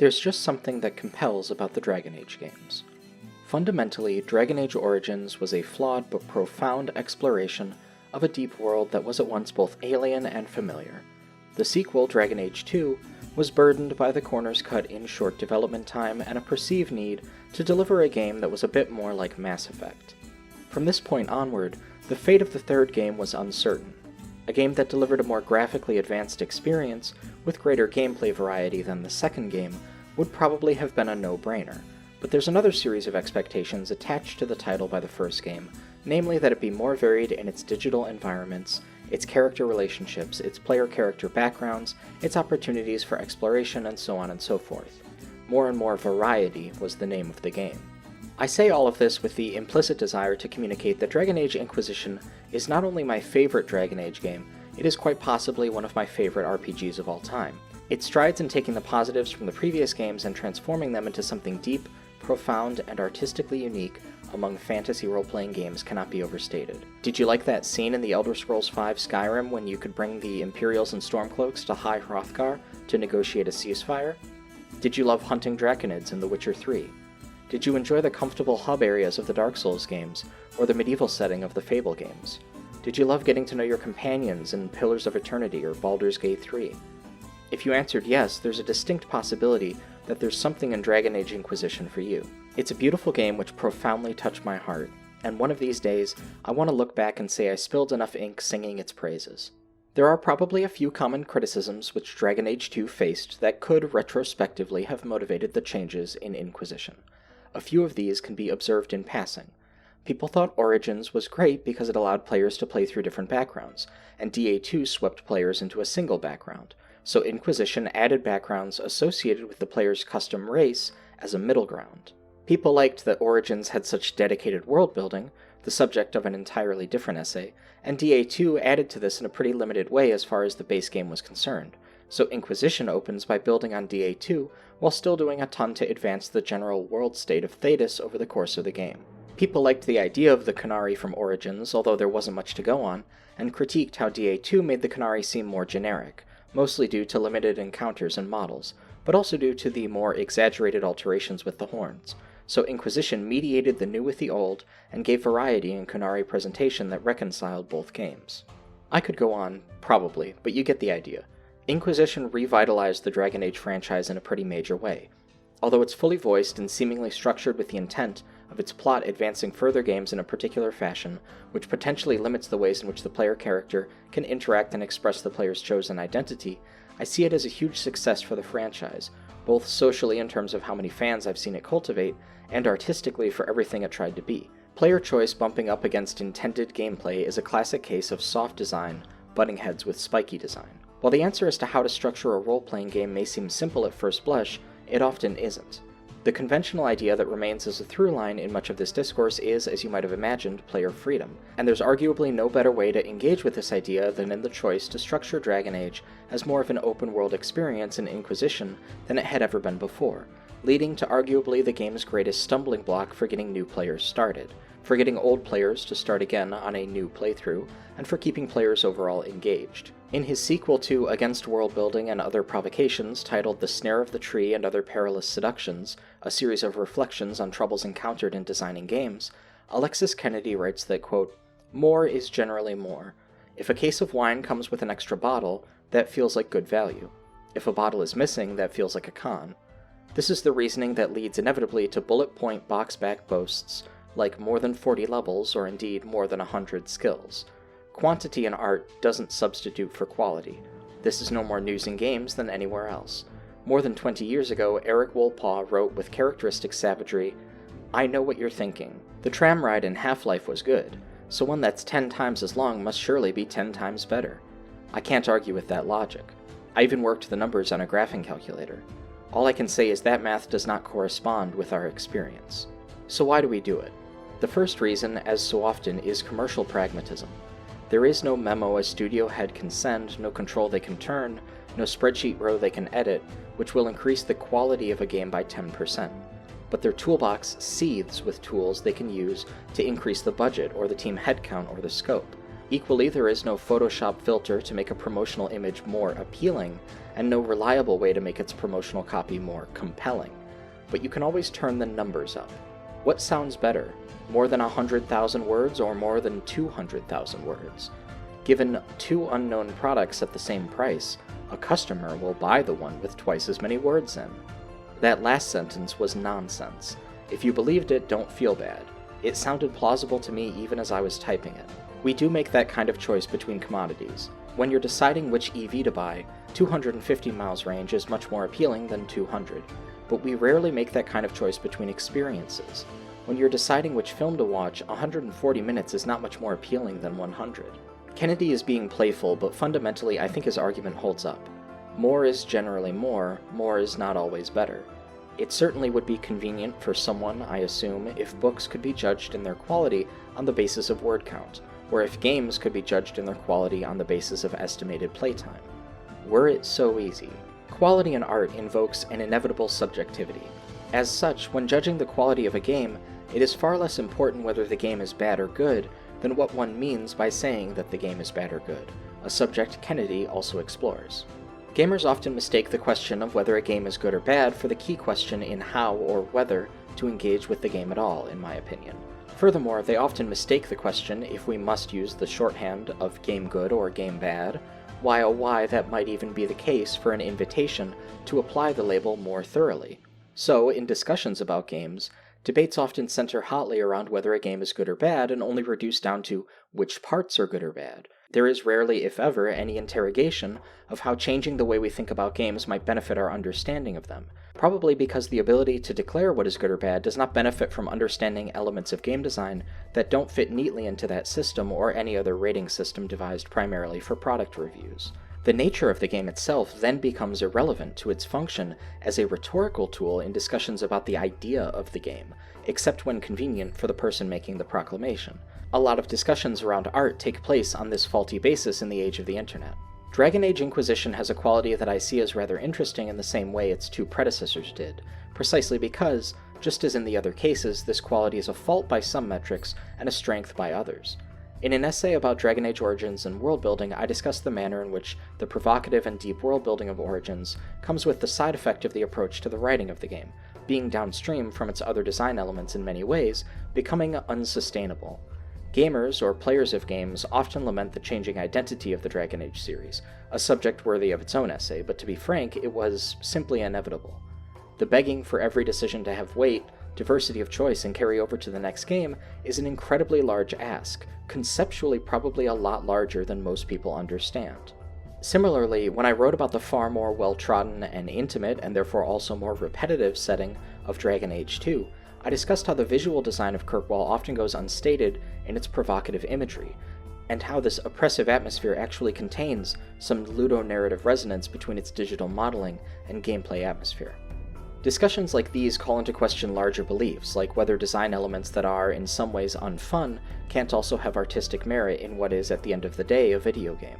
There's just something that compels about the Dragon Age games. Fundamentally, Dragon Age Origins was a flawed but profound exploration of a deep world that was at once both alien and familiar. The sequel, Dragon Age 2, was burdened by the corners cut in short development time and a perceived need to deliver a game that was a bit more like Mass Effect. From this point onward, the fate of the third game was uncertain. A game that delivered a more graphically advanced experience, with greater gameplay variety than the second game, would probably have been a no-brainer, but there's another series of expectations attached to the title by the first game, namely that it be more varied in its digital environments, its character relationships, its player-character backgrounds, its opportunities for exploration, and so on and so forth. More and more variety was the name of the game. I say all of this with the implicit desire to communicate that Dragon Age Inquisition is not only my favorite Dragon Age game, it is quite possibly one of my favorite RPGs of all time. It strides in taking the positives from the previous games and transforming them into something deep, profound, and artistically unique among fantasy role-playing games cannot be overstated. Did you like that scene in the Elder Scrolls V Skyrim when you could bring the Imperials and Stormcloaks to High Hrothgar to negotiate a ceasefire? Did you love hunting Draconids in The Witcher 3? Did you enjoy the comfortable hub areas of the Dark Souls games, or the medieval setting of the Fable games? Did you love getting to know your companions in Pillars of Eternity or Baldur's Gate 3? If you answered yes, there's a distinct possibility that there's something in Dragon Age Inquisition for you. It's a beautiful game which profoundly touched my heart, and one of these days, I want to look back and say I spilled enough ink singing its praises. There are probably a few common criticisms which Dragon Age 2 faced that could retrospectively have motivated the changes in Inquisition. A few of these can be observed in passing. People thought Origins was great because it allowed players to play through different backgrounds, and DA2 swept players into a single background, so Inquisition added backgrounds associated with the player's custom race as a middle ground. People liked that Origins had such dedicated world building, the subject of an entirely different essay, and DA2 added to this in a pretty limited way as far as the base game was concerned, so Inquisition opens by building on DA2 while still doing a ton to advance the general world state of Thedas over the course of the game. People liked the idea of the Qunari from Origins, although there wasn't much to go on, and critiqued how DA2 made the Qunari seem more generic, mostly due to limited encounters and models, but also due to the more exaggerated alterations with the horns. So Inquisition mediated the new with the old, and gave variety in Qunari presentation that reconciled both games. I could go on, probably, but you get the idea. Inquisition revitalized the Dragon Age franchise in a pretty major way. Although it's fully voiced and seemingly structured with the intent of its plot advancing further games in a particular fashion, which potentially limits the ways in which the player character can interact and express the player's chosen identity, I see it as a huge success for the franchise, both socially in terms of how many fans I've seen it cultivate, and artistically for everything it tried to be. Player choice bumping up against intended gameplay is a classic case of soft design butting heads with spiky design. While the answer as to how to structure a role-playing game may seem simple at first blush, it often isn't. The conventional idea that remains as a through line in much of this discourse is, as you might have imagined, player freedom, and there's arguably no better way to engage with this idea than in the choice to structure Dragon Age as more of an open-world experience in Inquisition than it had ever been before, leading to arguably the game's greatest stumbling block for getting new players started, for getting old players to start again on a new playthrough, and for keeping players overall engaged. In his sequel to Against World Building and Other Provocations, titled The Snare of the Tree and Other Perilous Seductions, a series of reflections on troubles encountered in designing games, Alexis Kennedy writes that, quote, "More is generally more. If a case of wine comes with an extra bottle, that feels like good value. If a bottle is missing, that feels like a con. This is the reasoning that leads inevitably to bullet point box-back boasts, like more than 40 levels, or indeed more than 100 skills. Quantity in art doesn't substitute for quality. This is no more news in games than anywhere else. More than 20 years ago, Eric Wolpaw wrote with characteristic savagery, 'I know what you're thinking. The tram ride in Half-Life was good, so one that's 10 times as long must surely be 10 times better.' I can't argue with that logic. I even worked the numbers on a graphing calculator. All I can say is that math does not correspond with our experience. So why do we do it? The first reason, as so often, is commercial pragmatism. There is no memo a studio head can send, no control they can turn, no spreadsheet row they can edit, which will increase the quality of a game by 10%. But their toolbox seethes with tools they can use to increase the budget or the team headcount or the scope. Equally, there is no Photoshop filter to make a promotional image more appealing, and no reliable way to make its promotional copy more compelling. But you can always turn the numbers up. What sounds better? More than 100,000 words or more than 200,000 words? Given two unknown products at the same price, a customer will buy the one with twice as many words in. That last sentence was nonsense. If you believed it, don't feel bad. It sounded plausible to me even as I was typing it. We do make that kind of choice between commodities. When you're deciding which EV to buy, 250 miles range is much more appealing than 200. But we rarely make that kind of choice between experiences. When you're deciding which film to watch, 140 minutes is not much more appealing than 100. Kennedy is being playful, but fundamentally I think his argument holds up. More is generally more is not always better. It certainly would be convenient for someone, I assume, if books could be judged in their quality on the basis of word count, or if games could be judged in their quality on the basis of estimated playtime. Were it so easy? Quality in art invokes an inevitable subjectivity. As such, when judging the quality of a game, it is far less important whether the game is bad or good than what one means by saying that the game is bad or good, a subject Kennedy also explores. Gamers often mistake the question of whether a game is good or bad for the key question in how or whether to engage with the game at all, in my opinion. Furthermore, they often mistake the question if we must use the shorthand of game good or game bad, while why that might even be the case for an invitation to apply the label more thoroughly. So, in discussions about games, debates often center hotly around whether a game is good or bad and only reduce down to which parts are good or bad. There is rarely, if ever, any interrogation of how changing the way we think about games might benefit our understanding of them, probably because the ability to declare what is good or bad does not benefit from understanding elements of game design that don't fit neatly into that system or any other rating system devised primarily for product reviews. The nature of the game itself then becomes irrelevant to its function as a rhetorical tool in discussions about the idea of the game, except when convenient for the person making the proclamation. A lot of discussions around art take place on this faulty basis in the age of the internet. Dragon Age Inquisition has a quality that I see as rather interesting in the same way its two predecessors did, precisely because, just as in the other cases, this quality is a fault by some metrics and a strength by others. In an essay about Dragon Age Origins and world-building, I discuss the manner in which the provocative and deep world-building of Origins comes with the side effect of the approach to the writing of the game, being downstream from its other design elements in many ways, becoming unsustainable. Gamers, or players of games, often lament the changing identity of the Dragon Age series, a subject worthy of its own essay, but to be frank, it was simply inevitable. The begging for every decision to have weight, diversity of choice, and carry over to the next game is an incredibly large ask, conceptually probably a lot larger than most people understand. Similarly, when I wrote about the far more well-trodden and intimate, and therefore also more repetitive setting of Dragon Age 2, I discussed how the visual design of Kirkwall often goes unstated in its provocative imagery, and how this oppressive atmosphere actually contains some ludonarrative resonance between its digital modeling and gameplay atmosphere. Discussions like these call into question larger beliefs, like whether design elements that are, in some ways, unfun can't also have artistic merit in what is, at the end of the day, a video game.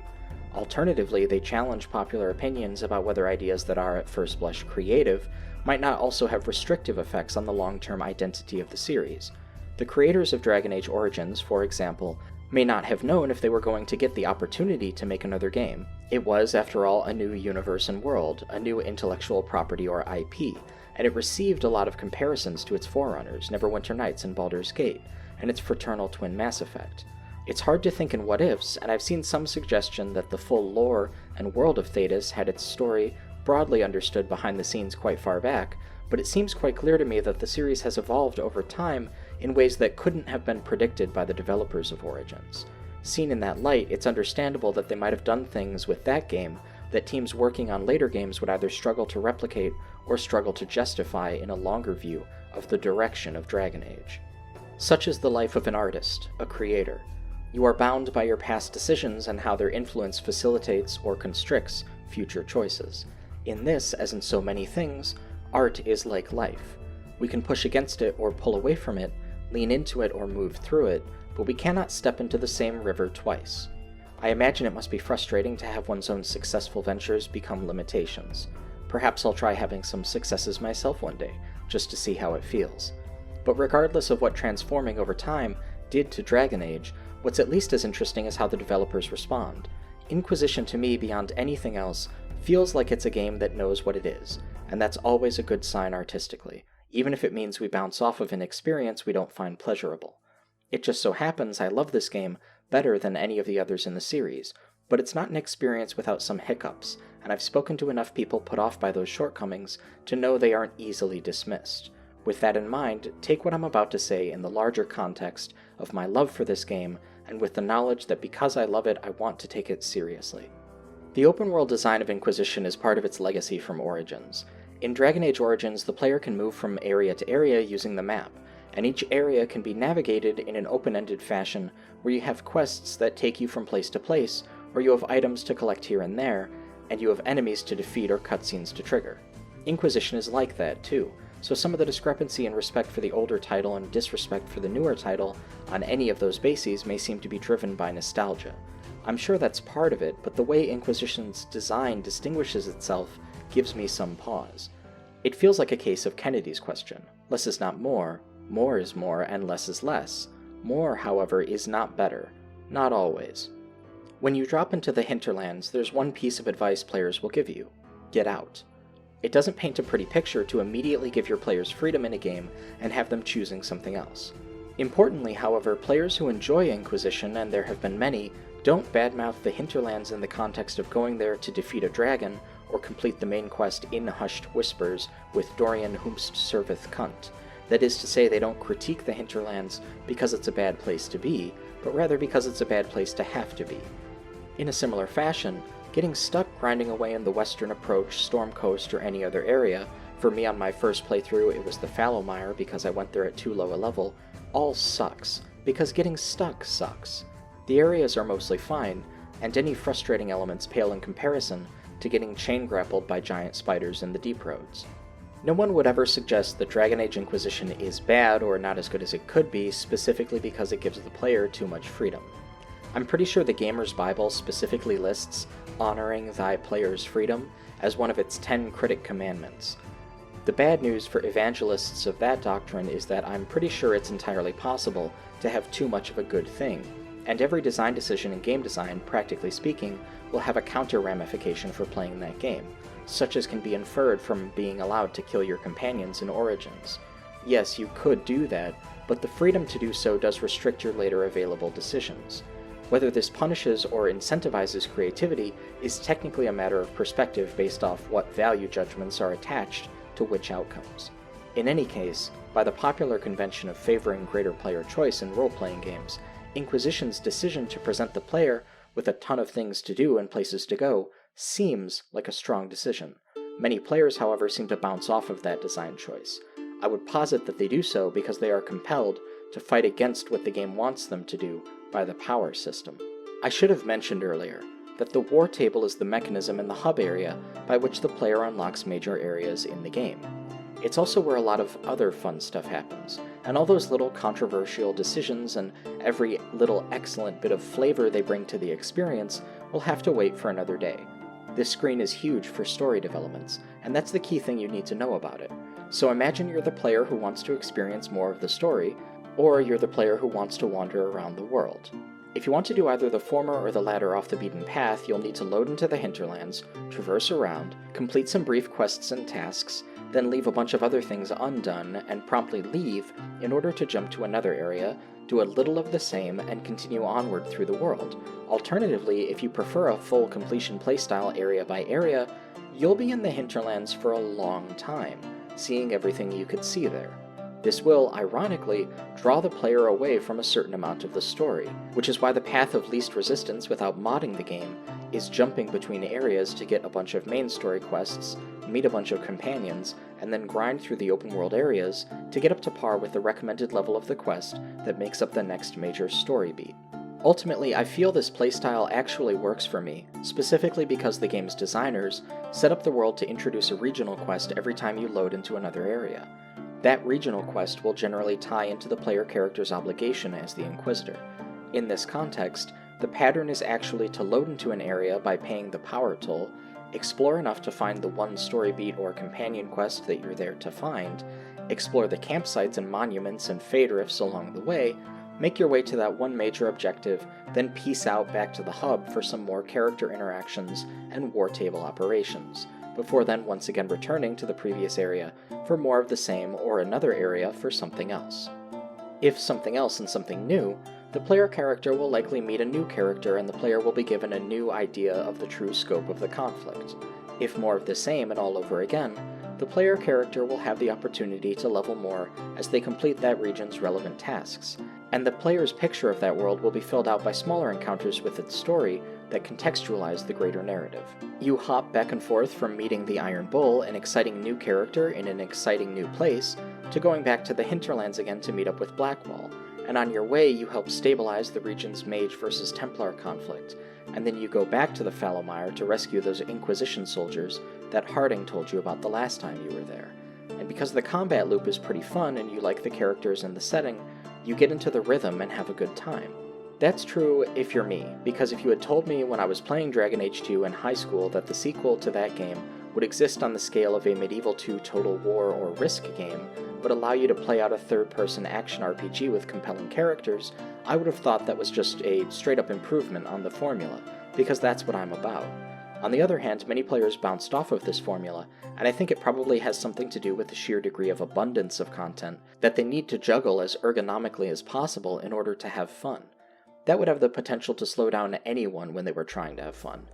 Alternatively, they challenge popular opinions about whether ideas that are, at first blush, creative might not also have restrictive effects on the long-term identity of the series. The creators of Dragon Age Origins, for example, may not have known if they were going to get the opportunity to make another game. It was, after all, a new universe and world, a new intellectual property or IP, and it received a lot of comparisons to its forerunners, Neverwinter Nights and Baldur's Gate, and its fraternal twin Mass Effect. It's hard to think in what-ifs, and I've seen some suggestion that the full lore and world of Thedas had its story broadly understood behind the scenes quite far back, but it seems quite clear to me that the series has evolved over time in ways that couldn't have been predicted by the developers of Origins. Seen in that light, it's understandable that they might have done things with that game that teams working on later games would either struggle to replicate or struggle to justify in a longer view of the direction of Dragon Age. Such is the life of an artist, a creator. You are bound by your past decisions and how their influence facilitates or constricts future choices. In this, as in so many things, art is like life. We can push against it or pull away from it, lean into it or move through it, but we cannot step into the same river twice. I imagine it must be frustrating to have one's own successful ventures become limitations. Perhaps I'll try having some successes myself one day, just to see how it feels. But regardless of what transforming over time did to Dragon Age, What's at least as interesting is how the developers respond. Inquisition to me, beyond anything else, feels like it's a game that knows what it is, and that's always a good sign artistically, even if it means we bounce off of an experience we don't find pleasurable. It just so happens I love this game better than any of the others in the series, but it's not an experience without some hiccups, and I've spoken to enough people put off by those shortcomings to know they aren't easily dismissed. With that in mind, take what I'm about to say in the larger context of my love for this game, and with the knowledge that because I love it, I want to take it seriously. The open-world design of Inquisition is part of its legacy from Origins. In Dragon Age Origins, the player can move from area to area using the map, and each area can be navigated in an open-ended fashion where you have quests that take you from place to place, or you have items to collect here and there, and you have enemies to defeat or cutscenes to trigger. Inquisition is like that, too, so some of the discrepancy in respect for the older title and disrespect for the newer title on any of those bases may seem to be driven by nostalgia. I'm sure that's part of it, but the way Inquisition's design distinguishes itself gives me some pause. It feels like a case of Kennedy's question. Less is not more is more, and less is less. More, however, is not better. Not always. When you drop into the Hinterlands, there's one piece of advice players will give you. Get out. It doesn't paint a pretty picture to immediately give your players freedom in a game and have them choosing something else. Importantly, however, players who enjoy Inquisition, and there have been many, don't badmouth the Hinterlands in the context of going there to defeat a dragon or complete the main quest in hushed whispers with Dorian whomst serveth cunt. That is to say, they don't critique the Hinterlands because it's a bad place to be, but rather because it's a bad place to have to be. In a similar fashion, getting stuck grinding away in the Western Approach, Storm Coast, or any other area, for me on my first playthrough it was the Fallowmire because I went there at too low a level, all sucks, because getting stuck sucks. The areas are mostly fine, and any frustrating elements pale in comparison to getting chain grappled by giant spiders in the deep roads. No one would ever suggest that Dragon Age Inquisition is bad or not as good as it could be specifically because it gives the player too much freedom. I'm pretty sure the Gamer's Bible specifically lists honoring thy player's freedom as one of its 10 critic commandments. The bad news for evangelists of that doctrine is that I'm pretty sure it's entirely possible to have too much of a good thing, and every design decision in game design, practically speaking, will have a counter ramification for playing that game, such as can be inferred from being allowed to kill your companions in Origins. Yes, you could do that, but the freedom to do so does restrict your later available decisions. Whether this punishes or incentivizes creativity is technically a matter of perspective based off what value judgments are attached to which outcomes. In any case, by the popular convention of favoring greater player choice in role-playing games, Inquisition's decision to present the player with a ton of things to do and places to go seems like a strong decision. Many players, however, seem to bounce off of that design choice. I would posit that they do so because they are compelled to fight against what the game wants them to do by the power system. I should have mentioned earlier that the war table is the mechanism in the hub area by which the player unlocks major areas in the game. It's also where a lot of other fun stuff happens, and all those little controversial decisions and every little excellent bit of flavor they bring to the experience will have to wait for another day. This screen is huge for story developments, and that's the key thing you need to know about it. So imagine you're the player who wants to experience more of the story, or you're the player who wants to wander around the world. If you want to do either the former or the latter off the beaten path, you'll need to load into the Hinterlands, traverse around, complete some brief quests and tasks, then leave a bunch of other things undone, and promptly leave in order to jump to another area, do a little of the same, and continue onward through the world. Alternatively, if you prefer a full completion playstyle area by area, you'll be in the Hinterlands for a long time, seeing everything you could see there. This will, ironically, draw the player away from a certain amount of the story, which is why the path of least resistance without modding the game is jumping between areas to get a bunch of main story quests, meet a bunch of companions, and then grind through the open world areas to get up to par with the recommended level of the quest that makes up the next major story beat. Ultimately, I feel this playstyle actually works for me, specifically because the game's designers set up the world to introduce a regional quest every time you load into another area. That regional quest will generally tie into the player character's obligation as the Inquisitor. In this context, the pattern is actually to load into an area by paying the power toll, explore enough to find the one story beat or companion quest that you're there to find, explore the campsites and monuments and fade rifts along the way, Make your way to that one major objective, then peace out back to the hub for some more character interactions and war table operations, before then once again returning to the previous area for more of the same or another area for something else. If something else and something new, the player character will likely meet a new character and the player will be given a new idea of the true scope of the conflict. If more of the same and all over again, the player character will have the opportunity to level more as they complete that region's relevant tasks, and the player's picture of that world will be filled out by smaller encounters with its story that contextualize the greater narrative. You hop back and forth from meeting the Iron Bull, an exciting new character in an exciting new place, to going back to the Hinterlands again to meet up with Blackwall, and on your way you help stabilize the region's Mage versus Templar conflict, and then you go back to the Fallowmire to rescue those Inquisition soldiers that Harding told you about the last time you were there. And because the combat loop is pretty fun and you like the characters and the setting, you get into the rhythm and have a good time. That's true if you're me, because if you had told me when I was playing Dragon Age 2 in high school that the sequel to that game would exist on the scale of a Medieval 2 Total War or Risk game, but allow you to play out a third-person action RPG with compelling characters, I would have thought that was just a straight-up improvement on the formula, because that's what I'm about. On the other hand, many players bounced off of this formula, and I think it probably has something to do with the sheer degree of abundance of content that they need to juggle as ergonomically as possible in order to have fun. That would have the potential to slow down anyone when they were trying to have fun.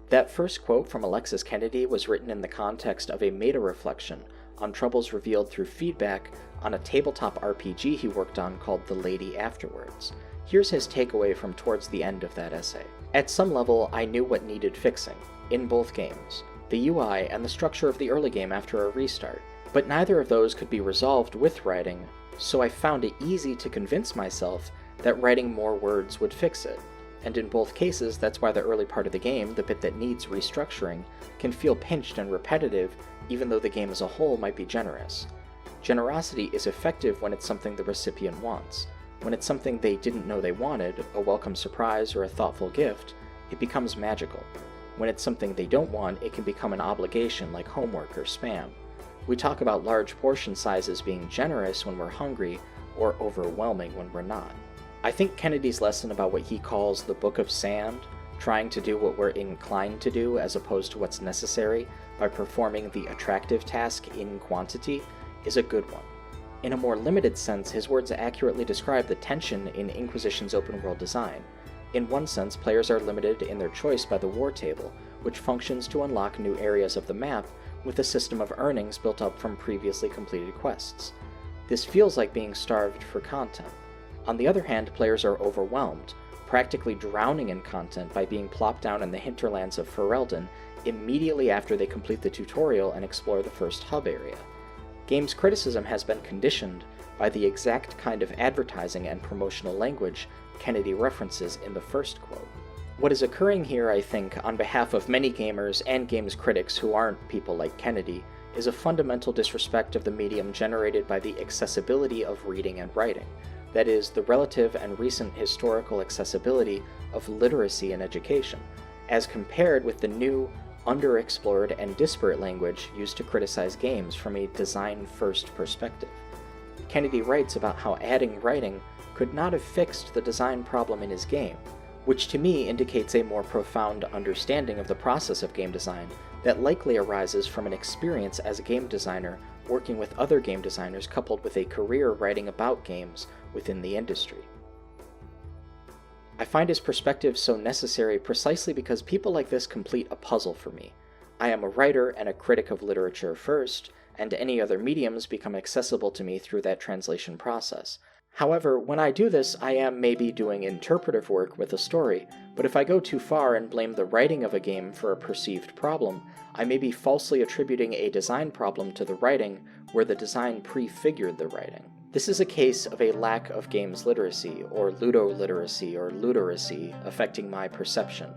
That first quote from Alexis Kennedy was written in the context of a meta-reflection on troubles revealed through feedback on a tabletop RPG he worked on called The Lady Afterwards. Here's his takeaway from towards the end of that essay. At some level, I knew what needed fixing, in both games, the UI and the structure of the early game after a restart, but neither of those could be resolved with writing, so I found it easy to convince myself that writing more words would fix it. And in both cases, that's why the early part of the game, the bit that needs restructuring, can feel pinched and repetitive, even though the game as a whole might be generous. Generosity is effective when it's something the recipient wants. When it's something they didn't know they wanted, a welcome surprise or a thoughtful gift, it becomes magical. When it's something they don't want, it can become an obligation like homework or spam. We talk about large portion sizes being generous when we're hungry, or overwhelming when we're not. I think Kennedy's lesson about what he calls the Book of Sand, trying to do what we're inclined to do as opposed to what's necessary by performing the attractive task in quantity, is a good one. In a more limited sense, his words accurately describe the tension in Inquisition's open-world design. In one sense, players are limited in their choice by the war table, which functions to unlock new areas of the map with a system of earnings built up from previously completed quests. This feels like being starved for content. On the other hand, players are overwhelmed, practically drowning in content by being plopped down in the hinterlands of Ferelden immediately after they complete the tutorial and explore the first hub area. Games criticism has been conditioned by the exact kind of advertising and promotional language Kennedy references in the first quote. What is occurring here, I think, on behalf of many gamers and games critics who aren't people like Kennedy, is a fundamental disrespect of the medium generated by the accessibility of reading and writing. That is, the relative and recent historical accessibility of literacy in education, as compared with the new, underexplored, and disparate language used to criticize games from a design-first perspective. Kennedy writes about how adding writing could not have fixed the design problem in his game, which to me indicates a more profound understanding of the process of game design that likely arises from an experience as a game designer working with other game designers coupled with a career writing about games within the industry. I find his perspective so necessary precisely because people like this complete a puzzle for me. I am a writer and a critic of literature first, and any other mediums become accessible to me through that translation process. However, when I do this, I am maybe doing interpretive work with a story, but if I go too far and blame the writing of a game for a perceived problem, I may be falsely attributing a design problem to the writing where the design prefigured the writing. This is a case of a lack of games literacy, or ludoliteracy, or luderacy affecting my perception,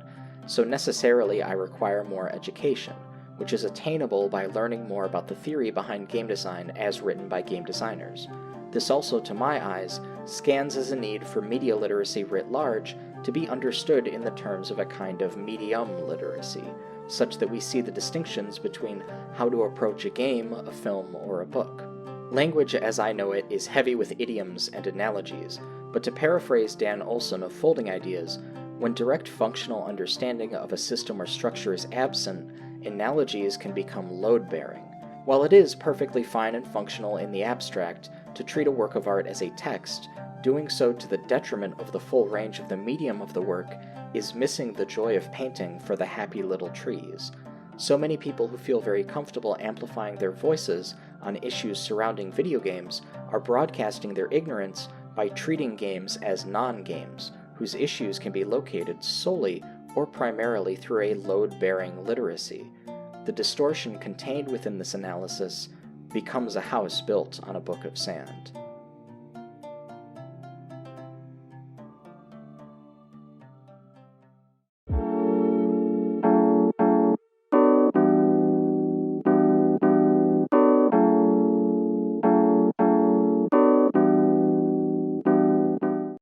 so necessarily I require more education, which is attainable by learning more about the theory behind game design as written by game designers. This also, to my eyes, scans as a need for media literacy writ large to be understood in the terms of a kind of medium literacy, such that we see the distinctions between how to approach a game, a film, or a book. Language as I know it is heavy with idioms and analogies, But to paraphrase Dan Olson of Folding Ideas, when direct functional understanding of a system or structure is absent, analogies can become load-bearing. While it is perfectly fine and functional in the abstract to treat a work of art as a text, doing so to the detriment of the full range of the medium of the work is missing the joy of painting for the happy little trees. So many people who feel very comfortable amplifying their voices on issues surrounding video games are broadcasting their ignorance by treating games as non-games, whose issues can be located solely or primarily through a load-bearing literacy. The distortion contained within this analysis becomes a house built on a book of sand.